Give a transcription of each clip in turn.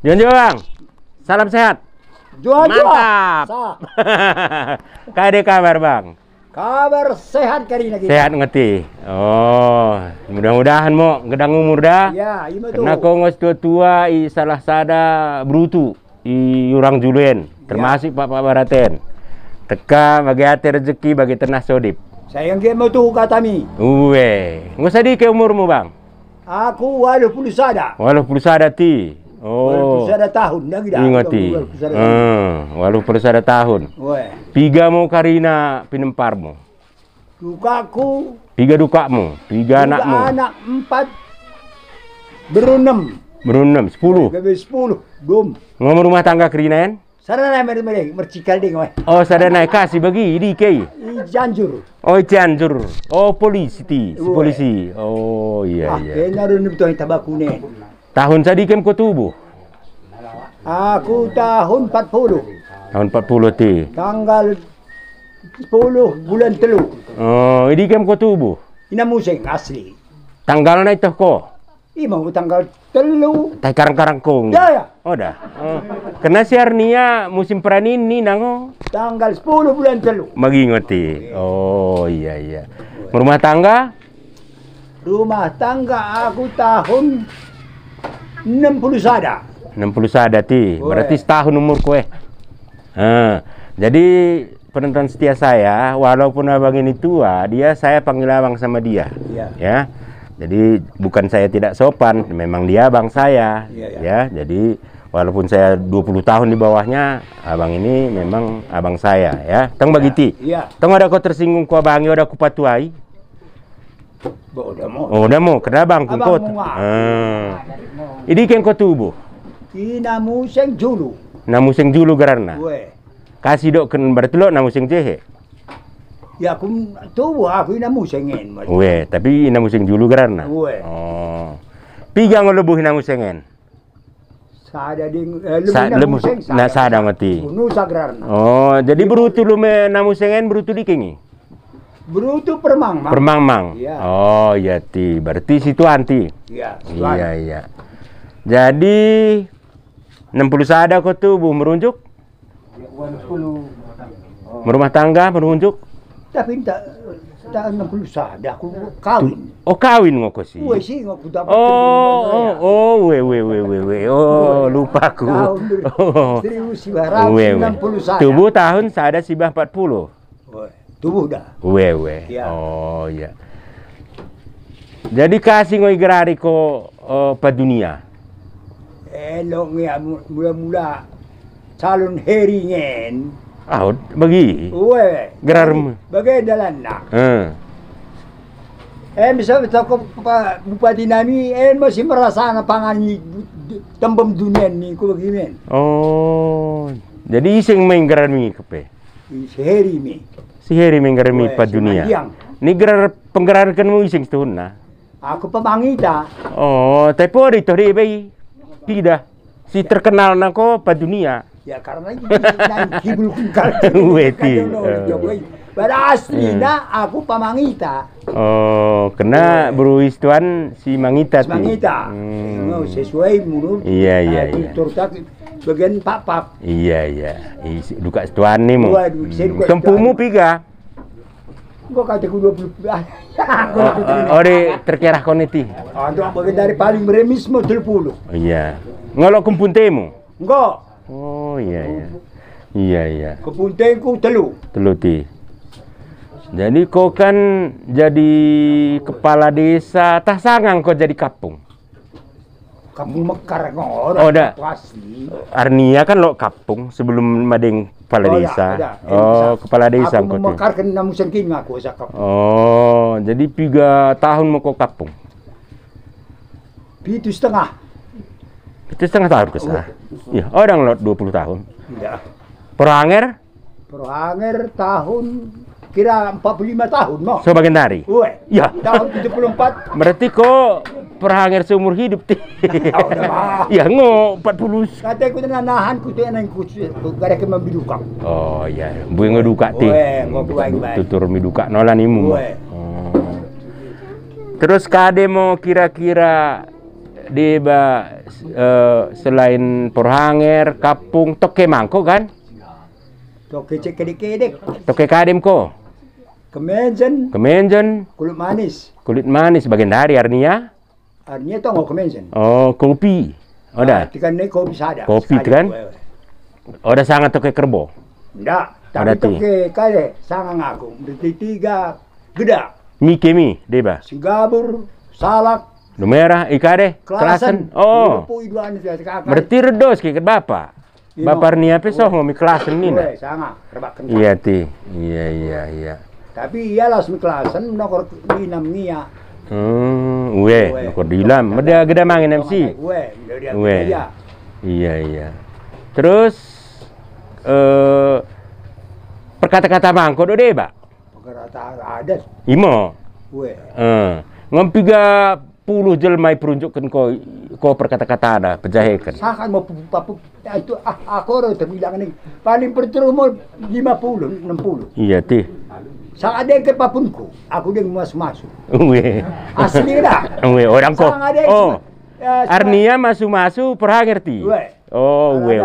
Jonjo bang, salam sehat. Mantap. Kade kabar bang? Kabar sehat kali ini. Sehat ngerti. Oh, mudah-mudahan mo gedang umur dah. Ya, ima tu. Karena kau ngos tua i salah sada brutu i urang juluen, termasuk Pak Baraten. Teka bagi hati rezeki bagi tenah sodip. Sayang ke mau tu kata mi. Ngos di ke umurmu bang? Aku 80 sada. 80 sada ti. Oh, 80 sada tahun lagi dah. ingati. 80 sada tahun. Weh. Piga mo karina pinemparmu. Dukaku. Piga dukamu. Piga anakmu. Anak 4 berenam. Berenam 10. Gabe 10. Dom. Ngomong rumah tangga kerinaen? Sarana mere mercikal ding weh. Oh, sada naik kasih bagi di kei. Janjur. Oh, Cianjur. Oh, polisi ti, si Uwe. polisi. Oh, iya iya. Kena ron betul tabakune. Tahun sadikem ko tubuh. Aku tahun 40. Tahun 40 ti. Tanggal 10 bulan telu. Oh, idikem ko tubuh. Ina museng asli. Tanggal na ito ko. Imang tanggal telu. Tay karang-karang kong. Ya ya. Oh, dah. Oh. Kena si Arnia musim peranin ni nango. Tanggal 10 bulan telu. Magingoti. Oh, iya iya. Rumah tangga? Rumah tangga aku tahun 60 sada. 60 sada ti. Berarti setahun umur kue. Jadi penonton setia saya, walaupun abang ini tua, saya panggil abang sama dia. Iya. Ya. Jadi bukan saya tidak sopan, memang dia abang saya. Iya, iya. Ya. Jadi walaupun saya 20 tahun di bawahnya, abang ini memang abang saya ya. Tong bagiti. Iya. Tong ada kau tersinggung ku abangi, ada ku patuai. Udah mau. Oh, udah mau, kena bang kungkot. Abang mau. Ini kan kau tubuh. Ina museng julu. Namuseng julu garana. Weh. Kasih dok kan berarti lo namuseng jehe. Ya aku tubuh aku ina musengen. Weh, tapi namuseng julu garana. Weh. Oh. Pigang lebuh namusengen. Sada ding Lebuh na sada mati. Nu sagrarna. Oh, jadi berutu lu me namusengen berutu dikengi. Berutu permang. Permang-mang. Iya. Oh, iya ti. Berarti situ anti. Iya. Iya, iya. Jadi 60 sada kau tubuh merunjuk? Merumah tangga merunjuk? Tapi tak 60 sada aku kawin. Oh, kawin ngoko sih. Weh sih aku dapat. Oh, lupa aku. Tahun Oh. 1960 sada. Tubuh tahun sada sibah 40. Weh. Tubuh dah. Ya. Oh, iya. Jadi kasih ngoi gerari ko pa dunia. Elok ya mula-mula calon heringen. Ah, bagi. Weh. Gerar. Bagai dalan nak. Bisa ko bupati nami masih merasa na pangani tembem dunia ni ko bagimen. Oh. Jadi iseng main gerar mi kepe. Sehari mi. Si Heri main gerar mi pa dunia. Ni gerar penggerakan mo iseng setahun na. Aku pemangita. Oh, tapi ada itu deh bayi. Tidak. Si terkenal nako pa dunia. Ya karena kibul kungkal. Weti. Pada aslinya aku pemangita. Oh, kena beruis tuan si Mangita ti. Mangita. Sesuai menurut. Iya iya iya. Turtak bagian pap. Iya iya. Duka tuan ni mo. Tempumu piga. Gua kata ku 20. Oh, terkira koniti. Untuk bagian dari paling remis mau 30. Iya. Ngolok kumpuntemu. Enggak. Oh, iya iya. Iya iya. Kepuntenku telu. Teluti. Jadi kau kan jadi kepala desa, tah sangang kau jadi kapung. Kampung Mekar ngor. Oh, dah. Asli. Arnia kan lo kapung sebelum mading kepala desa. Kepala desa aku kau. Mekar kena musim kini aku sakap. Oh, jadi 3 tahun mau kau kapung. 7,5. Itu setengah tahun kesah. Iya, orang lo 20 tahun. Tidak. Peranger? Peranger tahun kira 45 tahun mau. Sebagian dari. Weh. Ya. Tahun 74. Berarti kok peranger seumur hidup ti. Oh, udah mah. Ya ngo 40. Kata ku nahan ku teh nang ku gara ke membiduka. Oh iya, buih ngeduka ti. Tutur miduka nolan imu. Weh. Terus kade mau kira-kira di selain Porhanger, Kapung, toke mangko kan? Toke cek kedek-kedek. Toke kadem ko. Kemenjen. Kemenjen, Kulit manis. kulit manis bagian dari Arnia. Artinya itu nggak kemenjen. Oh, kopi. Oda. Tikan ini kopi sada. Kopi kan? Oda sangat toke kerbo. Enggak. Ada Tapi toke kade sangat ngaku. Berarti 3 geda. Kemi, deba. Singapura, Salak, Lumera, ikade, Klasen. Oh. Berarti redos ke bapak. Bapak Arnia pesoh ngomi Klasen ni na. Sangat. Rebak kencang. Iya ti. Iya. Tapi iyalah semi Klasen nokor dinam ngia. Uwe, nokor dilam. Meda geda mangin MC. Uwe. Iya. Terus perkata-kata mangko do deba. Perkata adat. Imo. Uwe. Ngompiga puluh jelmai perunjukkan ko perkata-kata ada pejahekan. Sakan mau papu itu aku orang terbilang ini paling pertama mau 50 60. Iya ti. Sang ada ke papunku, aku yang masuk. Uwe. Asli dah. Uwe orang ko. Sang ada. Oh. Arnia masuk Porhanger ti. Uwe. Oh, uwe.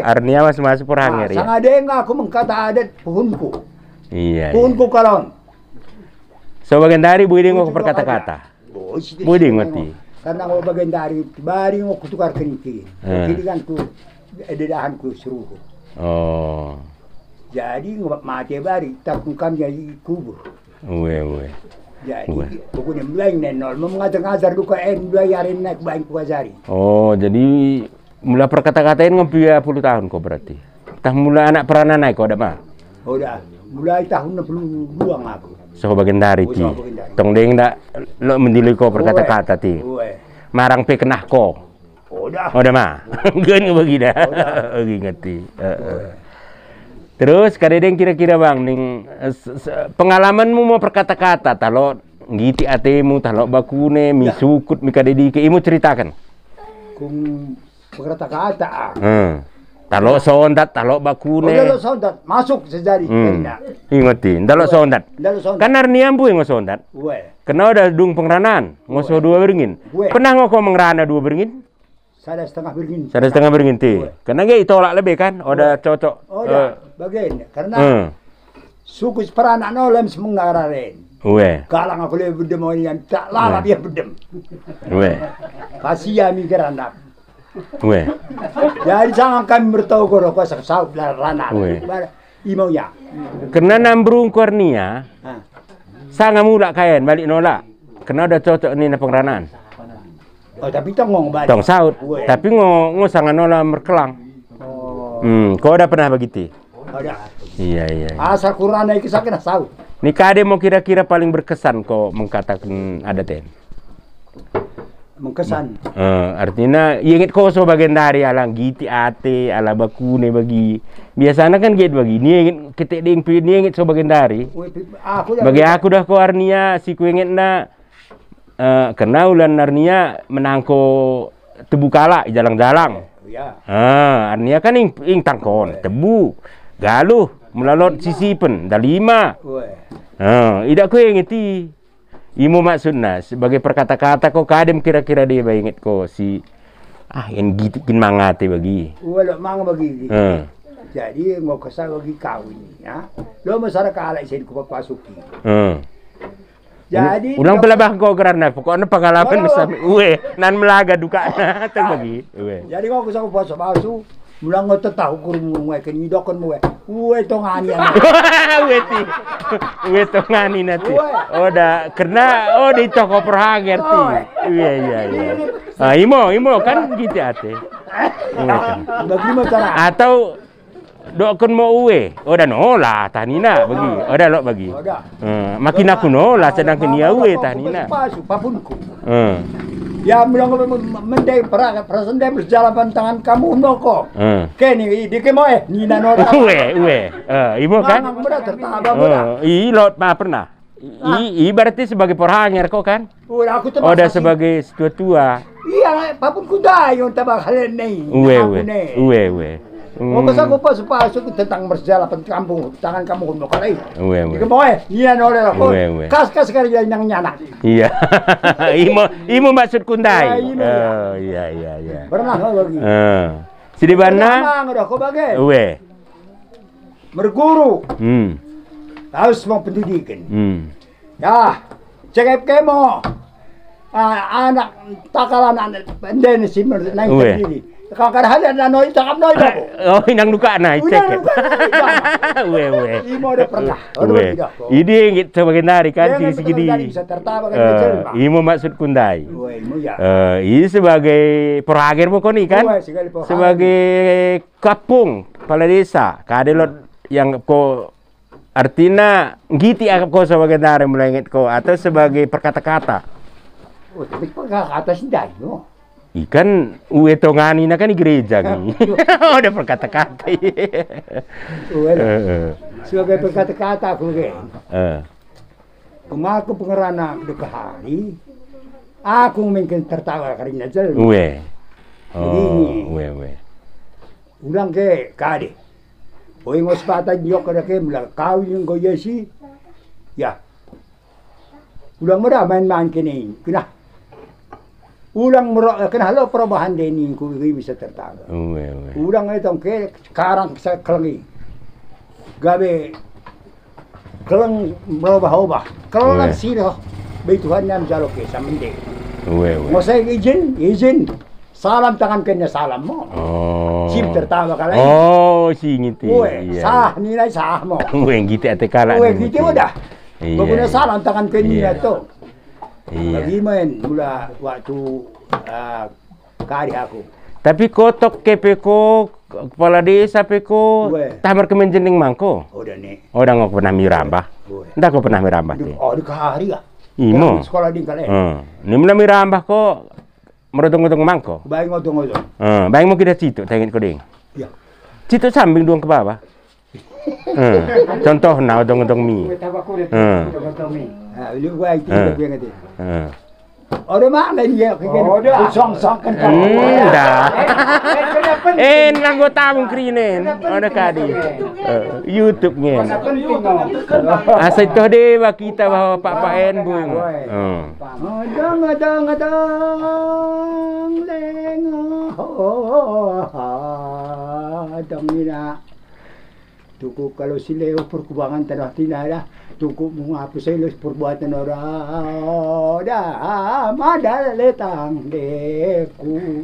Arnia masuk Porhanger ya. Sang ada yang aku mengkata adat puhunku. Iya. Puhunku kalon. So bagian dari bu ini ngok berkata-kata. Bu ini ngerti. Karena mau bagian dari bari ngok tukar keringkin. Jadi kan ku edahan ku suruh. Oh. Jadi ngok mati bari takungkam jadi kubur. Uwe. Jadi pokoknya mulai nenol mengajar-ngajar duka dua yarin naik baik kuazari. Oh, jadi mula perkata-katain ngopi 10 tahun kok berarti. Tah mula anak peranan naik kok ada mah. Udah, mulai tahun 62 aku. So bagian dari ti. Tong deng dak lo mendili ko perkata-kata ti. Marang pe kenah ko. Udah mah. Geun bagi dah. Oke ngerti. Terus kadang kira-kira Bang ning pengalamanmu mau perkata-kata talo ngiti atemu talo bakune mi sukut mi kadedi ke imu ceritakan. Kung perkata-kata. Talo sondat, talo bakune. Talo sondat masuk sejari. Ingoti, talo sondat. Kan Arnia bu yang sondat. Kena udah dung pengranan, ngoso 2 beringin. Pernah ngoko mengrana 2 beringin? Sada setengah beringin ti. Kena ge itolak lebih kan, udah cocok. Bagian karena suku peranak nolem semengararen. Galang aku lebih bedem yang tak lala dia bedem. Kasih mikir anak. Jadi sangat kami bertahu kalau kau sahut ranah. Imau ya. Kena nambrung Arnia. Sangat mulak kain balik nolak. Kena udah cocok ni na pengranaan. Oh tapi tong ngong balik. Tong saut. Tapi ngo sangat nolak merkelang. Kau udah pernah begitu? Ada. Iya. Asal Quran naik kisahnya saut. Ni kade mau kira-kira paling berkesan kau mengatakan adat Mengkesan. Artinya ingit koso bagian dari alang giti ate ala bakune bagi biasanya kan gitu bagi ni ingit ketek ding ni ingit so bagian dari bagi aku dah ko Arnia si ku ingit na kena ulan Arnia menangko tebu kala jalang-jalang. Arnia kan ing tangkon tebu galuh melalot sisipen dah 5. Idak ku ingiti imo maksudna sebagai perkata-kata kau kadem kira-kira dia inget ko si yang gitu kin mangate bagi. Wala mang bagi. Jadi mau kesal bagi kawin ya. Lo masyarakat alai sen ko papasuki. Jadi ulang pelabah kau karena pokoknya pengalaman sampai nan melaga duka teng bagi. Jadi kau kesal pasu mulang ngo tahu kurung mo ken idokon mo tongani tongani nanti karena di toko Porhanger ti iya imo kan gitu ate atau dokon mo udah nola tanina bagi lo bagi makin aku nola sedangkan dia tanina papunku ya mulang mendai perasaan dia berjalan tangan kamu noko. Kini di kemo nina nora. Ibu kan? Lot mah pernah. Berarti sebagai Porhanger kok kan? Udah sebagai tua. Iya, papun kuda yang tabak halen nih. Oh, basta ko pa pasok tentang masalah kampung, tangan kamu kuno kalai. Ika mo iya noleh ako. Kas kali yang nyana. Iya. Imo maksud kundai. Oh, iya. Pernah lagi. Si di mana? Udah ko bagay. Berguru. Harus mau pendidikan. Ya, cekep kemo. Anak takalan anak pendek si naik sendiri. Kakak ada noy cakap noy dah. Oh, inang luka naik cekep. Imo ada pernah. Ini yang sebagai nari kan segini. Bisa tertawa kan. Imo maksud kundai. Imo ya. Ini sebagai perager mo koni kan. Sebagai kapung kepala desa. Kadelot yang ko artinya ngiti ko sebagai nari mulai inget ko atau sebagai perkata-kata. Oh, tapi perkata sendiri, no? Ikan uwe tongani na kan di gereja nih. Oh, ada perkata-kata. Sebagai perkata-kata aku ke. Kemaku pengerana ke hari. Aku mungkin tertawa karena jel. Uwe. Oh, uwe. Ulang ke kade. Oi ngospata nyok kada ke mula kau yang go yesi. Ya. Ulang mera main-main kini. Kena. Ulang merok kena halo perubahan deni ku bisa tertawa. Ulang itu ke sekarang saya kelengi. Gabe keleng berubah-ubah. Keleng siro. Baik Tuhan yang jalo ke samende. Mau saya izin. Salam tangan kena salam mo. Sim tertawa kali. Oh, si ngiti. Sah nilai sah mo. Ngiti ate kala. Ngiti udah. Baguna salam tangan kena to. Bagaimana mula waktu kari aku. Tapi kotok kepeko kepala desa peko tamar kemenjening mangko. Udah nih. Udah nggak pernah mirambah. Ndak kok pernah mirambah teh. Oh di kari ya. Imo. Sekolah di kalian. Ini mula mirambah kok merotong-otong mangko. Baik ngotong-ngotong. Baik mau kita situ tengin koding. Ya. Situ samping doang ke bawah. Contoh nah otong-otong mie. Ini gua itu lebih ngerti. Ada mana dia? Ada. Song-song kan kamu. Dah. Nanggo tamu krinen. Ada kadi. YouTube nya. Asal toh dewa kita bahwa Pak En bung. Adang lengo. Adang ina. Tuku kalau si Leo perkubangan tanah tinara, tuku mengapa saya perbuatan orang dah madal letang deku.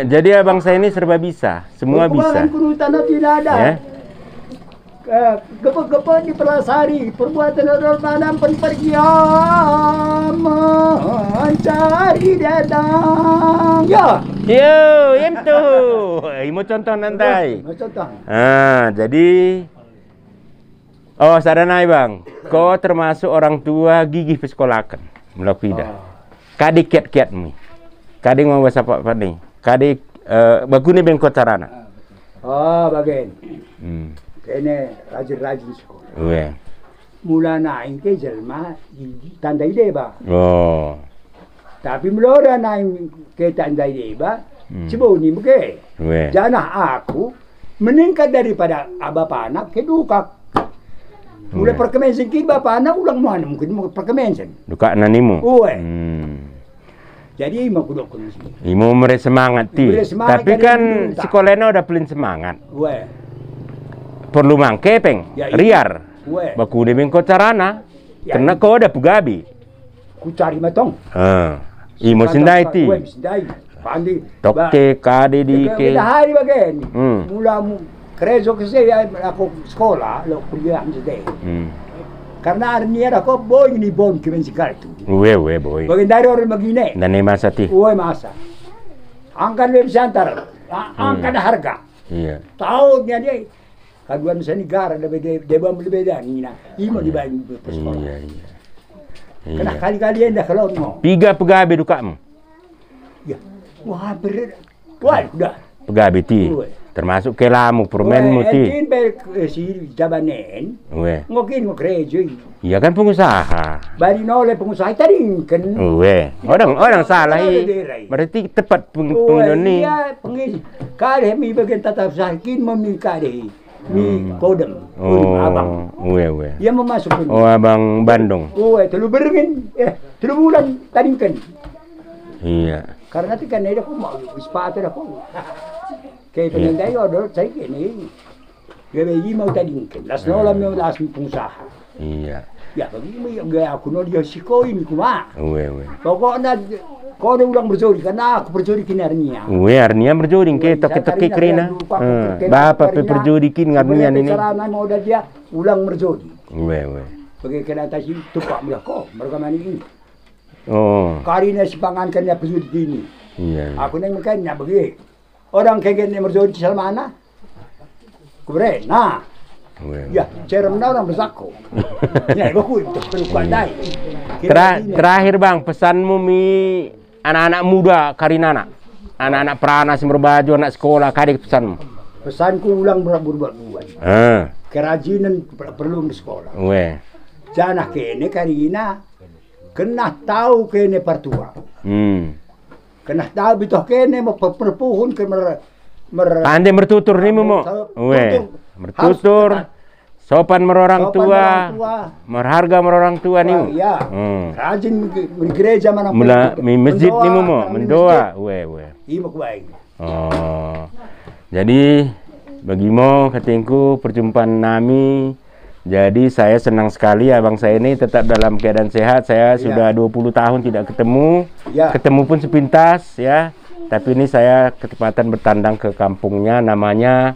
Jadi abang saya ini serba bisa, semua bisa. Perkubangan tanah tinara. Gepa-gepa di Pelasari, perbuatan orang tanam penpergian mencari datang. Ya. Yo, itu. Mau contoh nanti. Jadi saranai bang, kau termasuk orang tua gigih pesekolakan, melapida. Kadi kiat-kiat mi, kadi mau bahasa apa nih? Kadi bagune bengkot carana. Bagian. Kene rajin-rajin sekolah. Mula naik ke jelma tandai deba. Tapi mula naik ke tandai deba, coba ni muke. Janah aku meningkat daripada bapak anak ke duka. Mula perkemensen ki bapak anak ulang mana mungkin mau perkemensen. Duka nanimu. Jadi mau kudok kunis. Imo mere semangat ti. Tapi kan sekolahnya udah pelin semangat. Perlu mangke peng, riar. Baku de bengko carana. Kena kau ada pugabi. Ku cari matong. Imo sindai ti. Pandi. Tokke kade di ke. Hari bagian. Mula krezo kasi ako sekolah, lo kuliah jadi. Karena arniera ko boy ni bon kimen sikartu. Boy. Bagian dari orang begini. Dan masa ti. Masa. Angkat web center. Angkat harga. Iya. Tahunnya dia. Kaduan sa negara deba berbeda nina. Imo di bayi sekolah. Iya. Kena kali-kali anda kalau mo. Piga pegabe duka mo. Ya. Wah berat. Wah udah. Pegabe ti. Termasuk kelamu permenmu ti. Kin si jabanen. Weh. Ngokin gereja. Iya kan pengusaha. Bari noleh pengusaha taringken. Weh. Orang salah berarti tepat pengunduh ni. Iya, pengis. Kare mi bagian tata usaha kin memi kare. Mi kodem. Abang. Weh. Ia memasuk. Oh, abang Bandung. Telu berengin. 3 bulan taringken. Iya. Karena ti kan ada ko mau ispato na ko. Kaya pengendai order saya kini. Gawe mau taringken. Las nola mi las pengusaha. Iya. Ya bagi mi gaya aku no dia sikoin kuma. Weh. Pokoknya kau ada ulang berjodi karena aku berjodi kini Arnia. Arnia berjodi ke toke kerina. Bapak berjodi kini Arnia ini. Caranya mau dah dia ulang berjodi. Weh. Bagi kena tasi tupak mereka kok mereka mani ini. Oh. Karina si pangankan dia berjodi kini. Iya. Aku neng makanya bagi orang kegen yang berjodi di mana? Kubre, nah. Ya, cerem na orang bersako. Ya, baku itu perlu pandai. Terakhir bang, pesanmu mi anak-anak muda Karinana, anak-anak peranas berbaju, anak sekolah, kadik pesanmu. Pesanku ulang berbuat. Kerajinan perlu di sekolah. Weh. Jangan kene Karina, kena tahu kene partua. Kena tahu bitoh kene mau perpuhun ke pandai bertutur nih mo. Weh. Bertutur, sopan merorang tua, merharga merorang tua nih. Iya. Rajin di gereja mana pun. Mi masjid nih mo, mendoa. Weh. Iya baik. Oh. Jadi bagimu ketingku perjumpaan nami. Jadi saya senang sekali abang saya ini tetap dalam keadaan sehat. Saya sudah 20 tahun tidak ketemu. Ketemu pun sepintas ya. Tapi ini saya ketepatan bertandang ke kampungnya namanya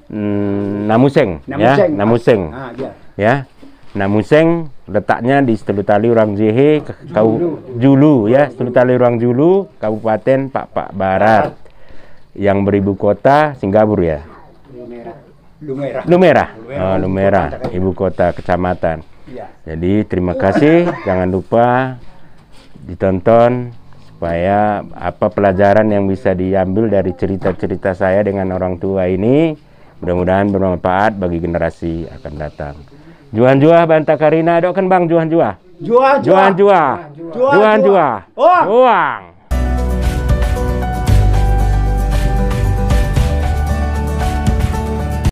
Namuseng. Ya, Namuseng letaknya di Selutali Urang Jehe, Julu ya, Selutali Urang Julu, Kabupaten Pak Barat, yang beribu kota Singgabur ya. Lumera, ibu kota kecamatan. Jadi terima kasih, jangan lupa ditonton supaya apa pelajaran yang bisa diambil dari cerita-cerita saya dengan orang tua ini. Mudah-mudahan bermanfaat bagi generasi akan datang. Juan Banta Karina, doakan bang Juan. Juan. Uang.